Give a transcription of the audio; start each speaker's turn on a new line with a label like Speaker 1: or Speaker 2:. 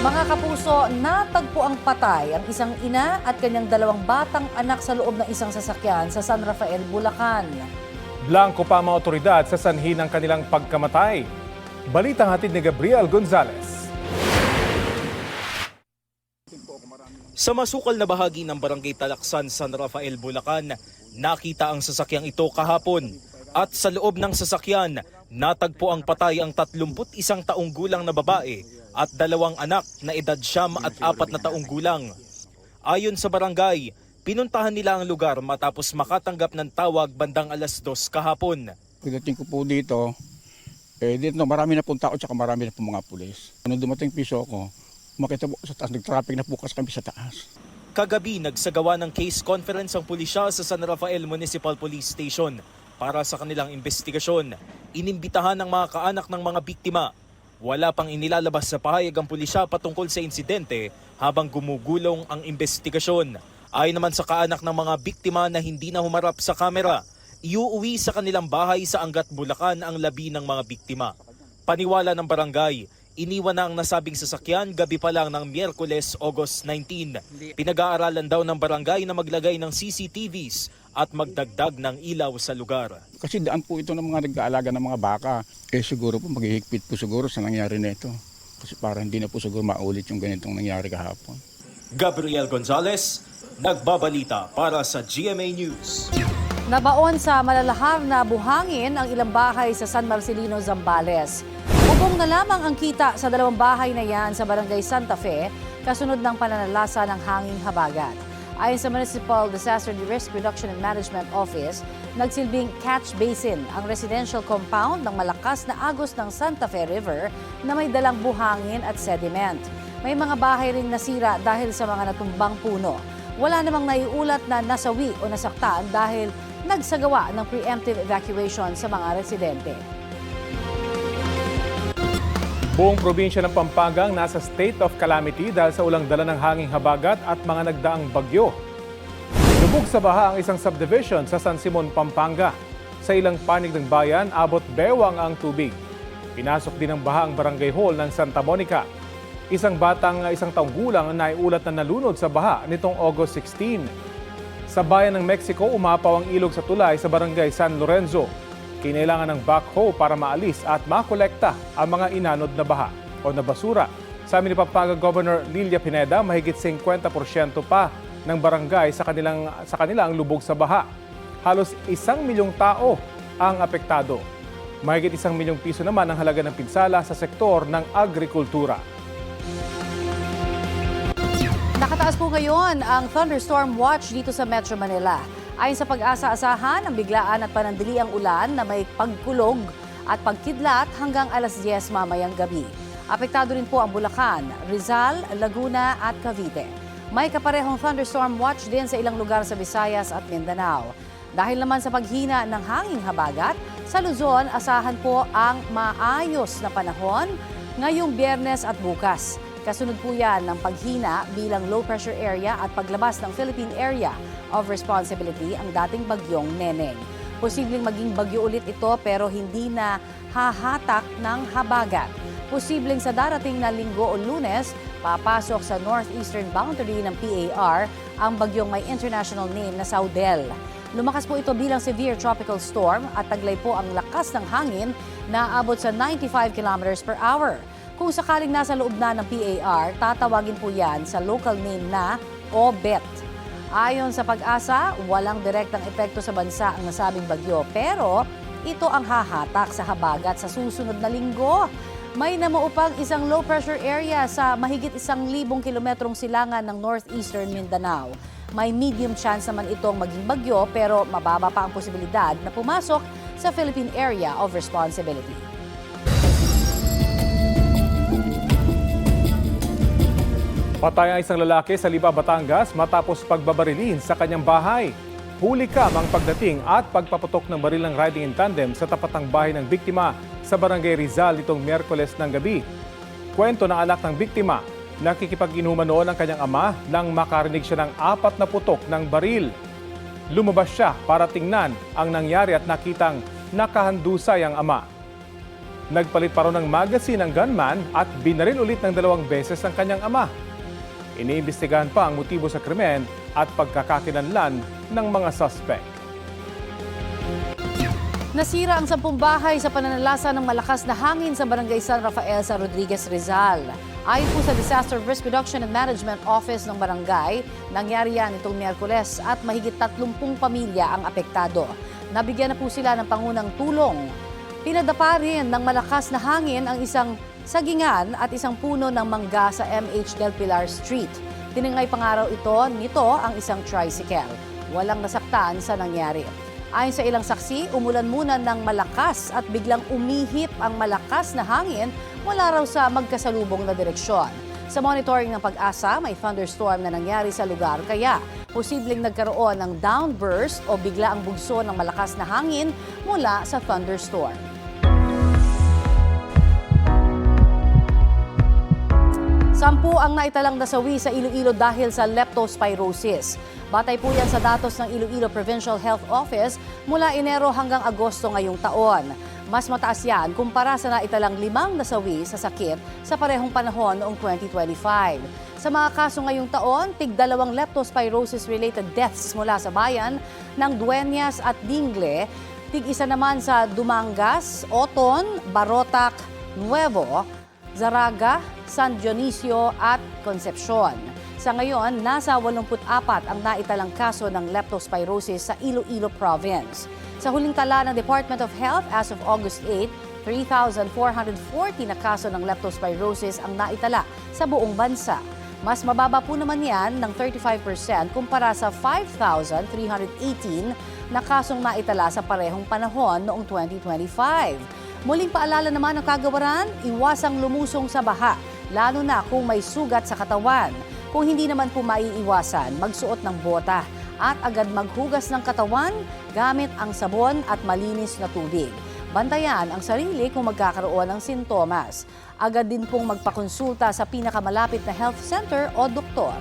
Speaker 1: Mga kapuso, natagpo ang patay ang isang ina at kanyang dalawang batang anak sa loob ng isang sasakyan sa San Rafael, Bulacan.
Speaker 2: Blanco pa ang mga otoridad sa sanhi ng kanilang pagkamatay. Balitang hatid ni Gabriel Gonzalez.
Speaker 3: Sa masukal na bahagi ng Barangay Talaksan, San Rafael, Bulacan, nakita ang sasakyang ito kahapon. At sa loob ng sasakyan, natagpo ang patay ang 31 taong gulang na babae at dalawang anak na edad 9 at 4 na taong gulang. Ayon sa barangay, pinuntahan nila ang lugar matapos makatanggap ng tawag bandang alas 2 kahapon.
Speaker 4: Pagdating ko po dito, dito marami na pong tao at marami na pong mga pulis. Nung dumating piso ko, makita po sa taas, nag-traffic na po kasi kami sa taas.
Speaker 3: Kagabi, nagsagawa ng case conference ang pulisya sa San Rafael Municipal Police Station para sa kanilang investigasyon. Inimbitahan ng mga kaanak ng mga biktima. Wala pang inilalabas sa pahayag ang pulisya patungkol sa insidente habang gumugulong ang investigasyon. Ayon naman sa kaanak ng mga biktima na hindi na humarap sa kamera, iuuwi sa kanilang bahay sa Angat, Bulacan ang labi ng mga biktima. Paniwala ng barangay, iniwan na ang nasabing sasakyan gabi pa lang ng Miyerkules, August 19. Pinag-aaralan daw ng barangay na maglagay ng CCTVs at magdagdag ng ilaw sa lugar.
Speaker 4: Kasi daan po ito ng mga nag-aalaga ng mga baka. Siguro po maghihigpit po siguro sa nangyari nito. Kasi para hindi na po siguro maulit yung ganitong nangyari kahapon.
Speaker 3: Gabriel Gonzalez, nagbabalita para sa GMA News.
Speaker 1: Nabaon sa malalahar na buhangin ang ilang bahay sa San Marcelino, Zambales. Bubong na lamang ang kita sa dalawang bahay na yan sa Barangay Santa Fe, kasunod ng pananalasa ng hanging habagat. Ayon sa Municipal Disaster Risk Reduction and Management Office, nagsilbing catch basin ang residential compound ng malakas na agos ng Santa Fe River na may dalang buhangin at sediment. May mga bahay ring nasira dahil sa mga natumbang puno. Wala namang naiulat na nasawi o nasaktan dahil nagsagawa ng preemptive evacuation sa mga residente.
Speaker 2: Buong probinsya ng Pampanga ang nasa state of calamity dahil sa ulang dala ng hanging habagat at mga nagdaang bagyo. Lubog sa baha ang isang subdivision sa San Simon, Pampanga. Sa ilang panig ng bayan, abot bewang ang tubig. Pinasok din ng baha ang barangay hall ng Santa Monica. Isang taong gulang ang naiulat na nalunod sa baha nitong August 16. Sa bayan ng Mexico, umapaw ang ilog sa tulay sa barangay San Lorenzo. Kinailangan ng backhoe para maalis at makolekta ang mga inanod na baha o na basura. Sa amin ni Pampanga Governor Lilia Pineda, mahigit 50% pa ng barangay sa kanila ang lubog sa baha. Halos 1 milyong tao ang apektado. Mahigit 1 milyong piso naman ang halaga ng pinsala sa sektor ng agrikultura.
Speaker 1: Nakataas po ngayon ang thunderstorm watch dito sa Metro Manila. Ayon sa Pag-asa, asahan ang biglaan at panandaliang ulan na may pagkulog at pagkidlat hanggang alas 10 mamayang gabi. Apektado rin po ang Bulacan, Rizal, Laguna at Cavite. May kaparehong thunderstorm watch din sa ilang lugar sa Visayas at Mindanao. Dahil naman sa paghina ng hanging habagat, sa Luzon, asahan po ang maayos na panahon ngayong Biyernes at bukas. Kasunod po yan ng paghina bilang low pressure area at paglabas ng Philippine Area of Responsibility ang dating bagyong Neneng. Posibleng maging bagyo ulit ito pero hindi na hahatak ng habagat. Posibleng sa darating na linggo o Lunes, papasok sa northeastern boundary ng PAR ang bagyong may international name na Saudel. Lumakas po ito bilang severe tropical storm at taglay po ang lakas ng hangin na aabot sa 95 kilometers per hour. Kung sakaling nasa loob na ng PAR, tatawagin po yan sa local name na OBET. Ayon sa Pag-asa, walang direktang epekto sa bansa ang nasabing bagyo pero ito ang hahatak sa habagat sa susunod na linggo. May namuupang isang low pressure area sa mahigit 1,000 kilometrong silangan ng northeastern Mindanao. May medium chance naman itong maging bagyo pero mababa pa ang posibilidad na pumasok sa Philippine Area of Responsibility.
Speaker 2: Patay ang isang lalaki sa Lipa, Batangas matapos pagbabarilin sa kanyang bahay. Huli kam ang pagdating at pagpaputok ng baril ng riding in tandem sa tapatang bahay ng biktima sa Barangay Rizal itong Miyerkules ng gabi. Kwento ng anak ng biktima, nakikipag-inuman noon ang kanyang ama nang makarinig siya ng 4 na putok ng baril. Lumabas siya para tingnan ang nangyari at nakitang nakahandusay ang ama. Nagpalit pa raw ng magazine ang gunman at binaril ulit ng 2 beses ang kanyang ama. Iniimbestigahan pa ang motibo sa krimen at pagkakakilanlan ng mga suspect.
Speaker 1: Nasira ang 10 bahay sa pananalasa ng malakas na hangin sa Barangay San Rafael sa Rodriguez, Rizal. Ayon po sa Disaster Risk Reduction and Management Office ng barangay, nangyari yan itong Miyerkules at mahigit 30 pamilya ang apektado. Nabigyan na po sila ng pangunang tulong. Pinadapa rin ng malakas na hangin ang isang sagingan at isang puno ng mangga sa MH Del Pilar Street. Tiningay pangaraw nito ang isang tricycle. Walang nasaktan sa nangyari. Ayon sa ilang saksi, umulan muna ng malakas at biglang umihip ang malakas na hangin mula raw sa magkasalubong na direksyon. Sa monitoring ng Pag-asa, may thunderstorm na nangyari sa lugar kaya posibleng nagkaroon ng downburst o bigla ang bugso ng malakas na hangin mula sa thunderstorm. Sampu ang naitalang nasawi sa Iloilo dahil sa leptospirosis. Batay po yan sa datos ng Iloilo Provincial Health Office mula Enero hanggang Agosto ngayong taon. Mas mataas yan kumpara sa naitalang 5 nasawi sa sakit sa parehong panahon noong 2025. Sa mga kaso ngayong taon, tig-2 leptospirosis-related deaths mula sa bayan ng Dueñas at Dingle, tig-1 naman sa Dumangas, Oton, Barotac, Nuevo, Zaraga, San Dionisio at Concepcion. Sa ngayon, nasa 84 ang naitalang kaso ng leptospirosis sa Iloilo Province. Sa huling tala ng Department of Health as of August 8, 3,440 na kaso ng leptospirosis ang naitala sa buong bansa. Mas mababa po naman yan ng 35% kumpara sa 5,318 na kasong naitala sa parehong panahon noong 2025. Muling paalala naman ng kagawaran, iwasang lumusong sa baha, lalo na kung may sugat sa katawan. Kung hindi naman po maiiwasan, magsuot ng bota at agad maghugas ng katawan gamit ang sabon at malinis na tubig. Bantayan ang sarili kung magkakaroon ng sintomas. Agad din pong magpakonsulta sa pinakamalapit na health center o doktor.